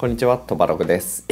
こんにちは、とばろぐです。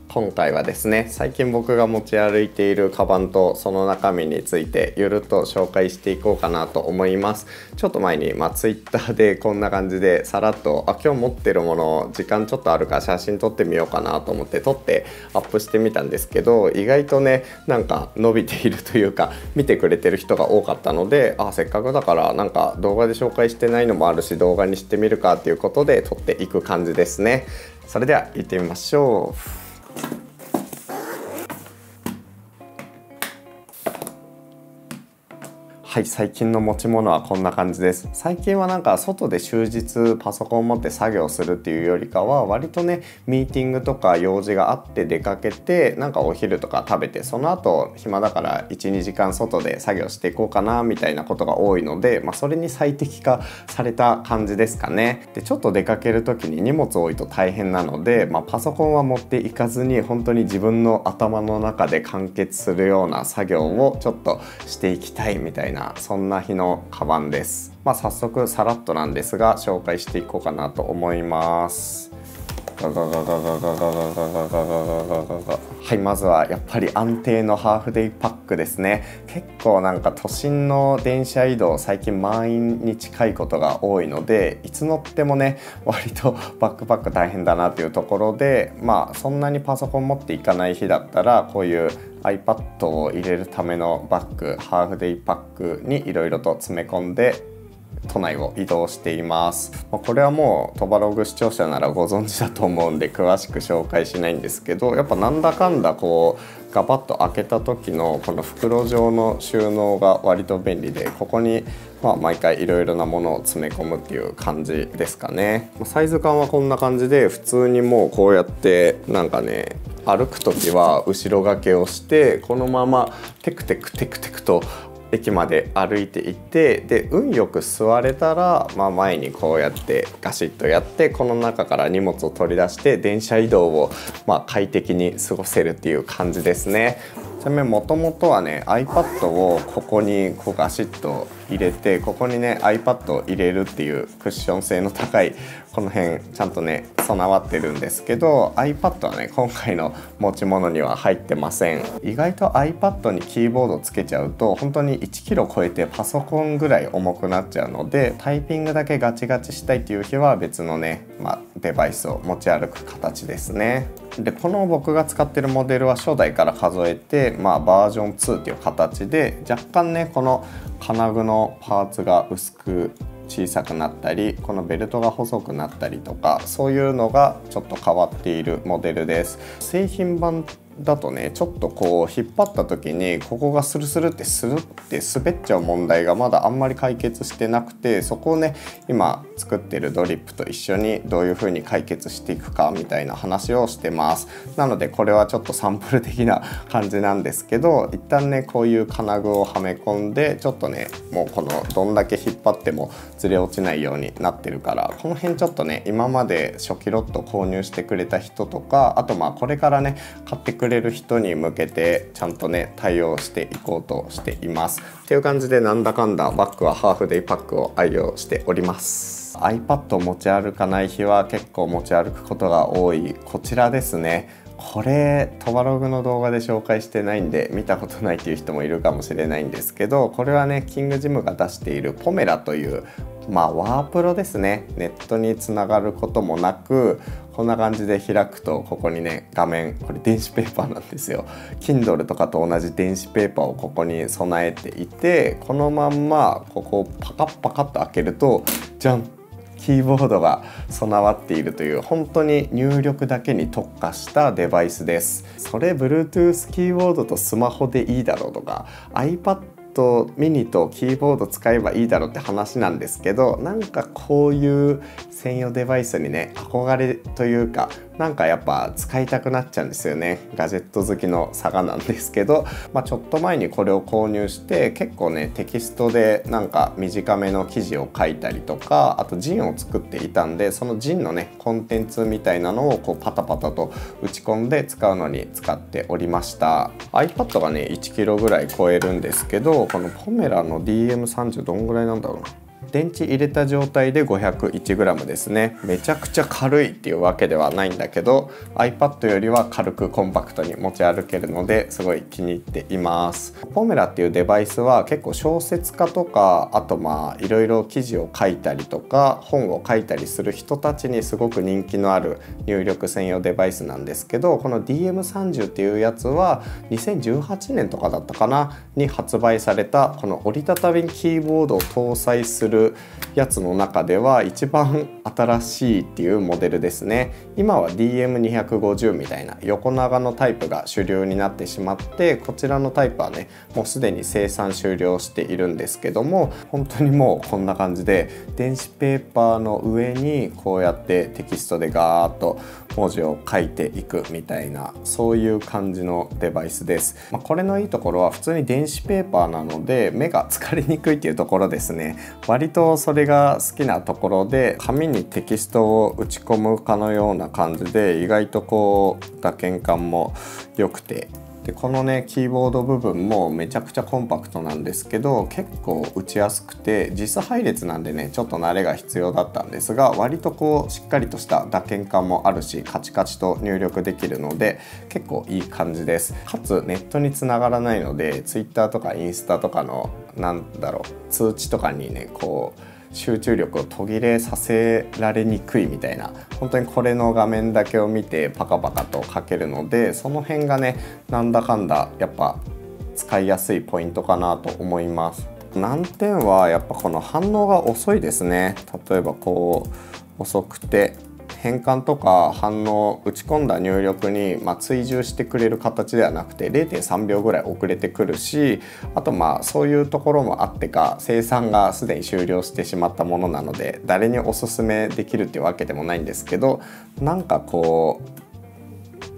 今回はですね、最近僕が持ち歩いているカバンとその中身についてゆるっと紹介していこうかなと思います。ちょっと前にTwitter でこんな感じでさらっと今日持ってるもの時間ちょっとあるから写真撮ってみようかなと思って撮ってアップしてみたんですけど、意外とねなんか伸びているというか見てくれてる人が多かったので、せっかくだからなんか動画で紹介してないのもあるし動画にしてみるかということで撮っていく感じですね。それでは行ってみましょう。はい、最近の持ち物はこんな感じです。最近はなんか外で終日パソコンを持って作業するっていうよりかは割とねミーティングとか用事があって出かけて、なんかお昼とか食べてその後暇だから 1,2 時間外で作業していこうかなみたいなことが多いので、それに最適化された感じですかね。でちょっと出かける時に荷物多いと大変なので、パソコンは持っていかずに本当に自分の頭の中で完結するような作業をちょっとしていきたいみたいな、そんな日のカバンです。早速さらっとなんですが紹介していこうかなと思います。はい、まずはやっぱり安定のハーフデイパックですね。結構なんか都心の電車移動最近満員に近いことが多いので、いつ乗ってもね割とバックパック大変だなというところで、そんなにパソコン持っていかない日だったらこういう iPad を入れるためのバッグ、ハーフデイパックにいろいろと詰め込んで都内を移動しています。これはもうトバログ視聴者ならご存知だと思うんで詳しく紹介しないんですけど、やっぱなんだかんだこうガバッと開けた時のこの袋状の収納が割と便利で、ここに毎回いろいろなものを詰め込むっていう感じですかね。サイズ感はこんな感じで、普通にもうこうやってなんかね歩く時は後ろ掛けをしてこのままテクテクテクテクと駅まで歩いていって、で運よく座れたら、前にこうやってガシッとやってこの中から荷物を取り出して電車移動を快適に過ごせるっていう感じですね。ちなみにもともとはね iPad をここにこうガシッと入れて、ここにね iPad を入れるっていうクッション性の高いこの辺ちゃんとね備わってるんですけど、 iPad はね今回の持ち物には入ってません。意外と iPad にキーボードつけちゃうと本当に1キロ超えてパソコンぐらい重くなっちゃうので、タイピングだけガチガチしたいっていう日は別のね、デバイスを持ち歩く形ですね。でこの僕が使ってるモデルは初代から数えて、バージョン2っていう形で、若干ねこの金具のパーツが薄く小さくなったり、このベルトが細くなったりとか、そういうのがちょっと変わっているモデルです。製品版だとねちょっとこう引っ張った時にここがスルスルって滑っちゃう問題がまだあんまり解決してなくて、そこをね今作ってるドリップと一緒にどういう風に解決していくかみたいな話をしてます。なのでこれはちょっとサンプル的な感じなんですけど、一旦ねこういう金具をはめ込んで、ちょっとねもうこのどんだけ引っ張ってもずれ落ちないようになってるから、この辺ちょっとね今まで初期ロット購入してくれた人とか、あとこれからね買ってくれる人に向けてちゃんとね対応していこうとしていますっていう感じで、なんだかんだバッグはハーフデイパックを愛用しております。 iPad を持ち歩かない日は結構持ち歩くことが多いこちらですね。これトバログの動画で紹介してないんで見たことないっていう人もいるかもしれないんですけど、これはねキングジムが出しているポメラというワープロですね。ネットにつながることもなく、こんな感じで開くとここにね画面、これ電子ペーパーなんですよ。 Kindle とかと同じ電子ペーパーをここに備えていて、このまんまここをパカッパカッと開けるとじゃん、キーボードが備わっているという本当に入力だけに特化したデバイスです。それ Bluetooth キーボードとスマホでいいだろうとか iPad mini とキーボード使えばいいだろうって話なんですけど、なんかこういう専用デバイスにね憧れというか、なんかやっぱ使いたくなっちゃうんですよね。ガジェット好きの差がなんですけど、ちょっと前にこれを購入して結構ねテキストでなんか短めの記事を書いたりとか、あとジンを作っていたんで、そのジンのねコンテンツみたいなのをこうパタパタと打ち込んで使うのに使っておりました。 iPad がね1キロぐらい超えるんですけど、このポメラの DM30 どんぐらいなんだろうな、電池入れた状態で 501g ですね。めちゃくちゃ軽いっていうわけではないんだけど iPad よりは軽くコンパクトに持ち歩けるのですごい気に入っています。ポメラっていうデバイスは結構小説家とか、あといろいろ記事を書いたりとか本を書いたりする人たちにすごく人気のある入力専用デバイスなんですけど、この DM30 っていうやつは2018年とかだったかなに発売されたこの折りたたみキーボードを搭載するやつの中では一番新しいっていうモデルですね。今は DM250 みたいな横長のタイプが主流になってしまって、こちらのタイプはねもうすでに生産終了しているんですけども、本当にもうこんな感じで電子ペーパーの上にこうやってテキストでガーッと文字を書いていくみたいな、そういう感じのデバイスです。これのいいところは普通に電子ペーパーなので目が疲れにくいっていうところですね。割とそれが好きなところで、紙にテキストを打ち込むかのような感じで意外とこう打鍵感も良くて、でこのねキーボード部分もめちゃくちゃコンパクトなんですけど結構打ちやすくて、実配列なんでねちょっと慣れが必要だったんですが、割とこうしっかりとした打鍵感もあるしカチカチと入力できるので結構いい感じです。かつネットにつながらないので Twitter とかインスタとかの通知とかにねこう集中力を途切れさせられにくいみたいな、本当にこれの画面だけを見てパカパカと書けるので、その辺がねなんだかんだやっぱ使いやすいポイントかなと思います。難点はやっぱこの反応が遅いですね。例えばこう遅くて変換とか反応打ち込んだ入力に追従してくれる形ではなくて 0.3 秒ぐらい遅れてくるし、あとそういうところもあってか生産がすでに終了してしまったものなので誰におすすめできるっていうわけでもないんですけど、なんかこ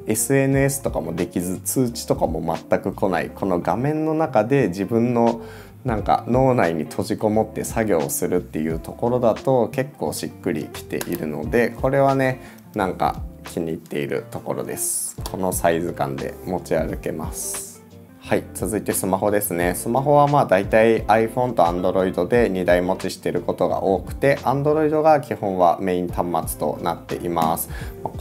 う SNS とかもできず通知とかも全く来ない、この画面の中で自分のなんか脳内に閉じこもって作業をするっていうところだと結構しっくりきているので、これはねなんか気に入っているところです。このサイズ感で持ち歩けます。はい、続いてスマホですね。スマホはだいたい iPhone と Android で2台持ちしていることが多くて Android が基本はメイン端末となっています。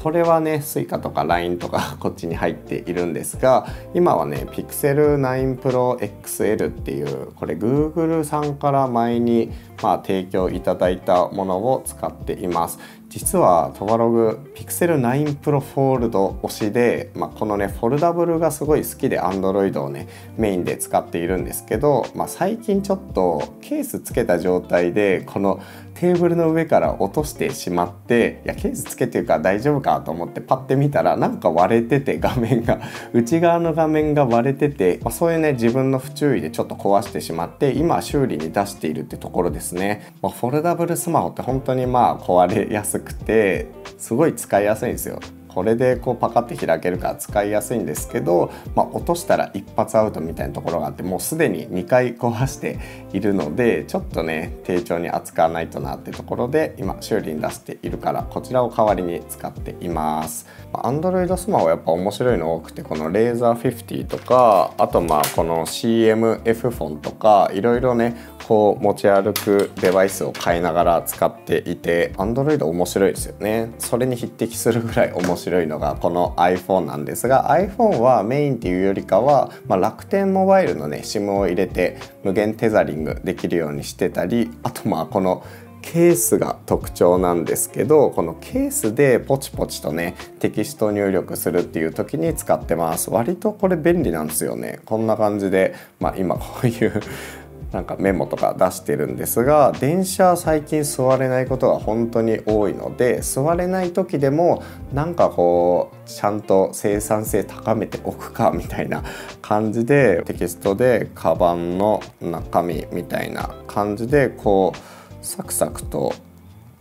これはね Suica とか LINE とかこっちに入っているんですが、今はね Pixel 9 Pro XL っていうこれ Google さんから前に提供いただいたものを使っています。実はトバログ Pixel 9 Pro Fold 推しで、このねフォルダブルがすごい好きで Android をねメインで使っているんですけど、最近ちょっとケースつけた状態でこのテーブルの上から落としてしまって、いやケースつけてるから大丈夫かと思ってパッて見たらなんか割れてて、画面が内側の画面が割れてて、そういうね自分の不注意でちょっと壊してしまって今修理に出しているってところですね。フォルダブルスマホって本当に壊れやすくてすごい使いやすいんですよ。これでこうパカって開けるから使いやすいんですけど、落としたら一発アウトみたいなところがあって、もうすでに2回壊しているのでちょっとね丁重に扱わないとなってところで今修理に出しているからこちらを代わりに使っています。Android スマホやっぱ面白いの多くて、このレーザー50とかあとこの CMF フォンとかいろいろねこう持ち歩くデバイスを買いながら使っていて Android 面白いですよね。それに匹敵するぐらい面白いのがこの iPhone なんですが、 iPhone はメインっていうよりかは、楽天モバイルのね SIM を入れて無限テザリングできるようにしてたり、あとこのケースが特徴なんですけど、このケースでポチポチとねテキスト入力するっていう時に使ってます。割とこれ便利なんですよね。こんな感じで、今こういうなんかメモとか出してるんですが、電車最近座れないことが本当に多いので、座れない時でもなんかこうちゃんと生産性高めておくかみたいな感じでテキストでカバンの中身みたいな感じでこうサクサクと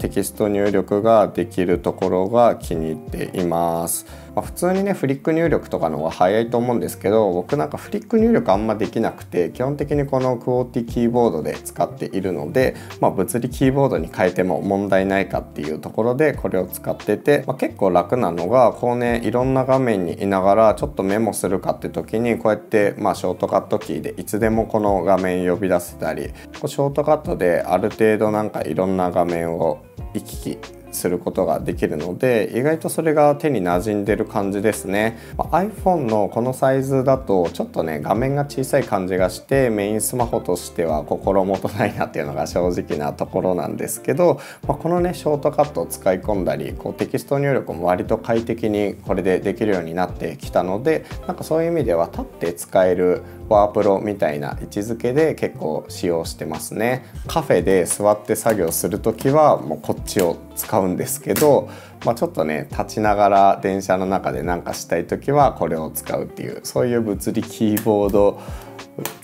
テキスト入力ができるところが気に入っています。普通にねフリック入力とかの方が早いと思うんですけど、僕なんかフリック入力あんまできなくて、基本的にこのクオーティキーボードで使っているので、物理キーボードに変えても問題ないかっていうところでこれを使ってて、結構楽なのがこうね、いろんな画面にいながらちょっとメモするかって時にこうやってショートカットキーでいつでもこの画面呼び出せたり、ショートカットである程度なんかいろんな画面を行き来することができるので、意外とそれが手に馴染んでる感じですね。iPhone のこのサイズだとちょっとね画面が小さい感じがして、メインスマホとしては心もとないなっていうのが正直なところなんですけど、このねショートカットを使い込んだり、テキスト入力も割と快適にこれでできるようになってきたので、なんかそういう意味では立って使えるワープロみたいな位置づけで結構使用してますね。カフェで座って作業するときはもうこっちを使うんですけど、ちょっとね立ちながら電車の中で何かしたいときはこれを使うっていう、そういう物理キーボード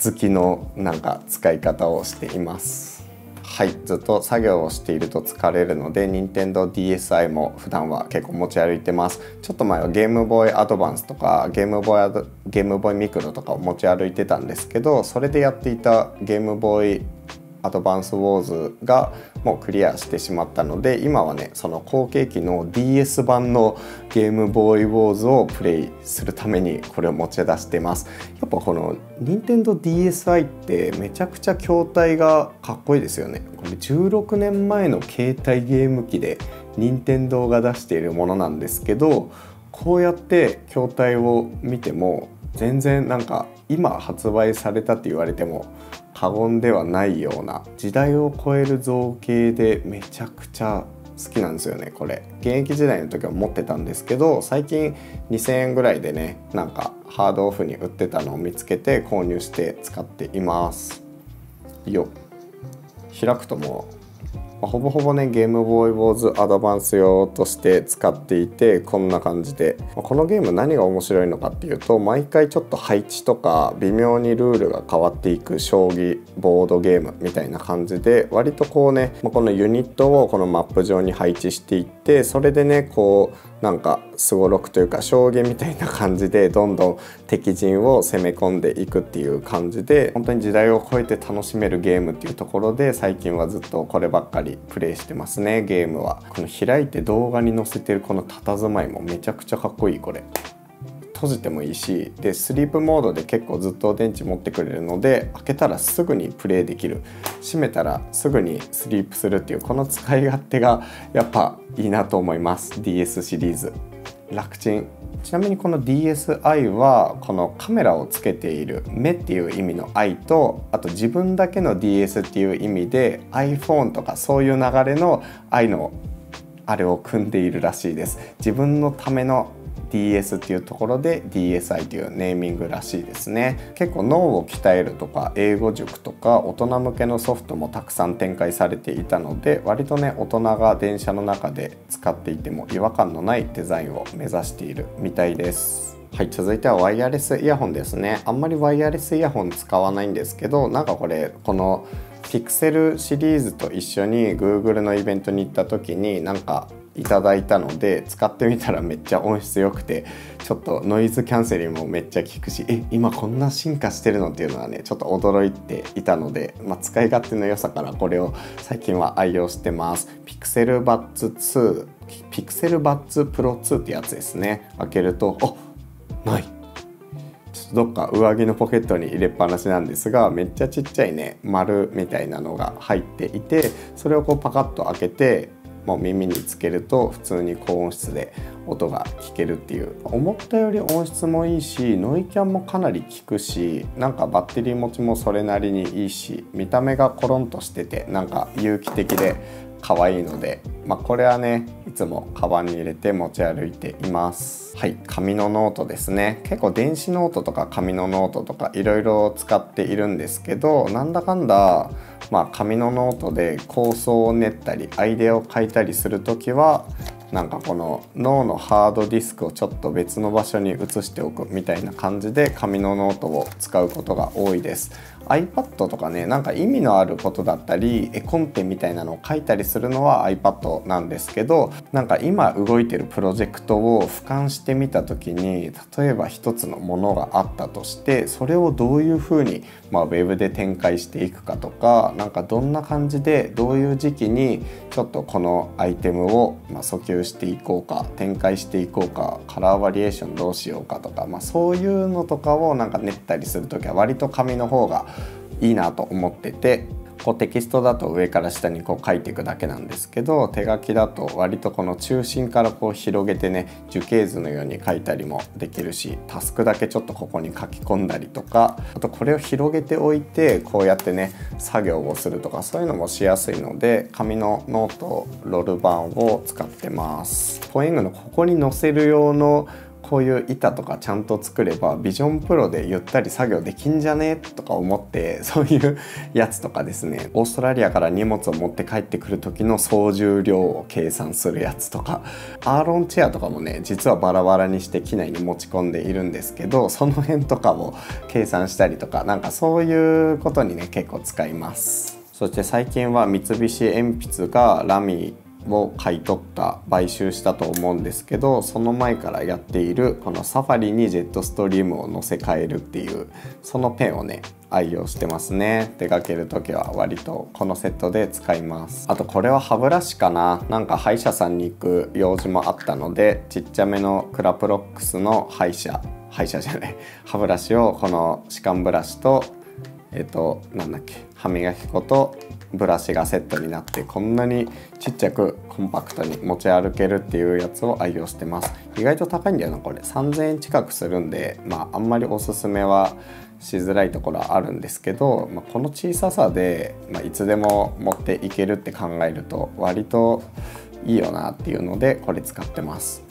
好きのなんか使い方をしています。はい、ずっと作業をしていると疲れるので Nintendo DSi も普段は結構持ち歩いてます。ちょっと前はゲームボーイアドバンスとかゲームボーイミクロとかを持ち歩いてたんですけど、それでやっていたゲームボーイアドバンスウォーズがもうクリアしてしまったので、今はねその後継機の DS 版のゲームボーイウォーズをプレイするためにこれを持ち出してます。やっぱこの Nintendo DSi ってめちゃくちゃ筐体がかっこいいですよね。これ16年前の携帯ゲーム機で任天堂が出しているものなんですけど、こうやって筐体を見ても全然なんか今発売されたって言われても過言ではないような時代を超える造形でめちゃくちゃ好きなんですよね。これ現役時代の時は持ってたんですけど、最近2000円ぐらいでねなんかハードオフに売ってたのを見つけて購入して使っています。よ開くともほぼほぼねゲームボーイウォーズアドバンス用として使っていて、こんな感じでこのゲーム何が面白いのかっていうと、毎回ちょっと配置とか微妙にルールが変わっていく将棋ボードゲームみたいな感じで、割とこうねこのユニットをこのマップ上に配置していって、それでねこうなんかすごろくというか将棋みたいな感じでどんどん敵陣を攻め込んでいくっていう感じで、本当に時代を超えて楽しめるゲームっていうところで最近はずっとこればっかりプレイしてますね。ゲームはこの開いて動画に載せてるこの佇まいもめちゃくちゃかっこいい。これ閉じてもいいし、でスリープモードで結構ずっと電池持ってくれるので、開けたらすぐにプレイできる、閉めたらすぐにスリープするっていう、この使い勝手がやっぱいいなと思います。 DS シリーズ楽ちん。ちなみにこの DSi はこのカメラをつけている目っていう意味の i と、あと自分だけの DS っていう意味で iPhone とかそういう流れの i のあれを組んでいるらしいです。自分のための DS っていうところで DSi というネーミングらしいですね。結構脳を鍛えるとか英語塾とか大人向けのソフトもたくさん展開されていたので、割とね大人が電車の中で使っていても違和感のないデザインを目指しているみたいです。はい、続いてはワイヤレスイヤホンですね。あんまりワイヤレスイヤホン使わないんですけど、なんかこのピクセルシリーズと一緒に Google のイベントに行った時になんかいただいたので使ってみたらめっちゃ音質良くて、ちょっとノイズキャンセリングもめっちゃ効くし、今こんな進化してるのっていうのはねちょっと驚いていたので、使い勝手の良さからこれを最近は愛用してます。ピクセルバッツ2、ピクセルバッツプロ2ってやつですね。開けるとない、ちょっとどっか上着のポケットに入れっぱなしなんですが、めっちゃちっちゃいね丸みたいなのが入っていて、それをこうパカッと開けてもう耳につけると普通に高音質で音が聞けるっていう、思ったより音質もいいしノイキャンもかなり効くし、なんかバッテリー持ちもそれなりにいいし、見た目がコロンとしててなんか有機的で可愛いので、これはねいつもカバンに入れて持ち歩いています。はい、紙のノートですね。結構電子ノートとか紙のノートとかいろいろ使っているんですけど、なんだかんだ紙のノートで構想を練ったりアイデアを書いたりするときはなんかこの脳のハードディスクをちょっと別の場所に移しておくみたいな感じで紙のノートを使うことが多いです。iPad とかね、なんか意味のあることだったり絵コンテみたいなのを書いたりするのは iPad なんですけど、なんか今動いてるプロジェクトを俯瞰してみた時に、例えば一つのものがあったとして、それをどういうふうに、ウェブで展開していくかとか、なんかどんな感じでどういう時期にちょっとこのアイテムを訴求していこうか、展開していこうか、カラーバリエーションどうしようかとか、そういうのとかをなんか練ったりする時は割と紙の方がいいなと思ってて、こうテキストだと上から下にこう書いていくだけなんですけど、手書きだと割とこの中心からこう広げてね、樹形図のように書いたりもできるし、タスクだけちょっとここに書き込んだりとか、あとこれを広げておいてこうやってね作業をするとか、そういうのもしやすいので、紙のノートロール版を使ってます。ポエングのここに載せる用のこういう板とかちゃんと作ればビジョンプロでゆったり作業できんじゃねとか思って、そういうやつとかですね、オーストラリアから荷物を持って帰ってくる時の総重量を計算するやつとか、アーロンチェアとかもね実はバラバラにして機内に持ち込んでいるんですけど、その辺とかを計算したりとか、なんかそういうことにね結構使います。そして最近は三菱鉛筆がラミを買い取買収したと思うんですけど、その前からやっているこのサファリにジェットストリームを乗せ替えるっていう、そのペンをね愛用してますね。出かける時は割とこのセットで使います。あとこれは歯ブラシかな、なんか歯医者さんに行く用事もあったので、ちっちゃめのクラプロックスの歯ブラシをこの歯間ブラシと歯磨き粉とブラシがセットになって、こんなにちっちゃくコンパクトに持ち歩けるっていうやつを愛用してます。意外と高いんだよなこれ、3000円近くするんで、あんまりおすすめはしづらいところはあるんですけど、この小ささで、いつでも持っていけるって考えると割といいよなっていうのでこれ使ってます。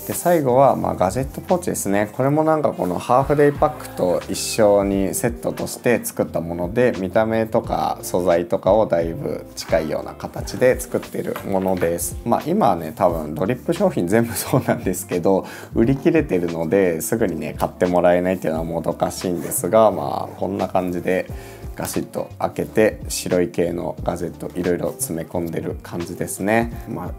で最後はガジェットポーチですね。これもなんかこのハーフデイパックと一緒にセットとして作ったもので、見た目とか素材とかをだいぶ近いような形で作っているものです。今はね多分ドリップ商品全部そうなんですけど、売り切れてるのですぐにね買ってもらえないっていうのはもどかしいんですが、こんな感じでガシッと開けて白い系のガジェットいろいろ詰め込んでる感じですね。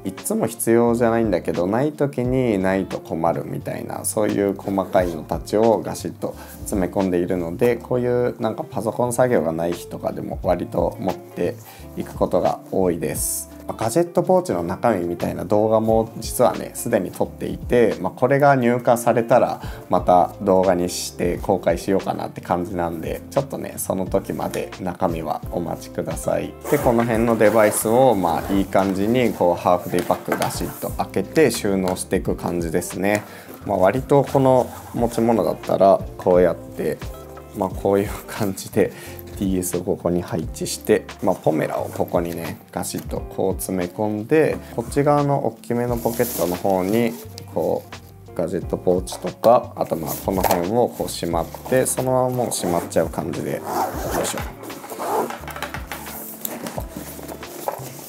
いつも必要じゃないんだけど、ない時にないと困るみたいな、そういう細かいのたちをガシッと詰め込んでいるので、こういうなんかパソコン作業がない日とかでも割と持っていくことが多いです。ガジェットポーチの中身みたいな動画も実はねすでに撮っていて、これが入荷されたらまた動画にして公開しようかなって感じなんで、ちょっとねその時まで中身はお待ちください。でこの辺のデバイスをいい感じにこうハーフデイパックガシッと開けて収納していく感じですね。割とこの持ち物だったらこうやってこういう感じでTS をここに配置して、ポメラをここにねガシッとこう詰め込んで、こっち側の大きめのポケットの方にこうガジェットポーチとか、あとこの辺をこうしまって、そのままもうしまっちゃう感じで、よいしょ、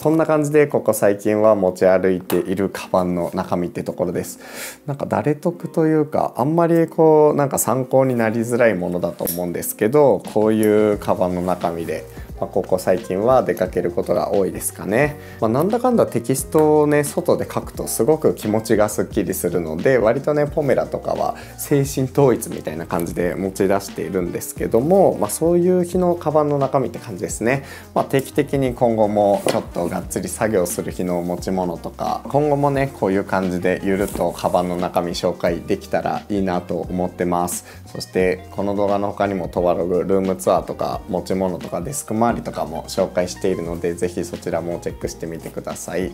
こんな感じでここ最近は持ち歩いているカバンの中身ってところです。なんか誰得というか、あんまりこうなんか参考になりづらいものだと思うんですけど、こういうカバンの中身でここ最近は出かけることが多いですかね。なんだかんだテキストをね外で書くとすごく気持ちがすっきりするので、割とねポメラとかは精神統一みたいな感じで持ち出しているんですけども、そういう日のカバンの中身って感じですね。定期的に今後もちょっとがっつり作業する日の持ち物とか、今後もねこういう感じでゆるっとカバンの中身紹介できたらいいなと思ってます。そしてこの動画の他にもトワログルームツアーとか持ち物とかデスク周りとかも紹介しているので、ぜひそちらもチェックしてみてください。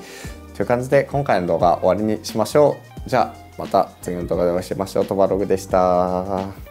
という感じで今回の動画終わりにしましょう。じゃあまた次の動画でお会いしましょう。トワログでした。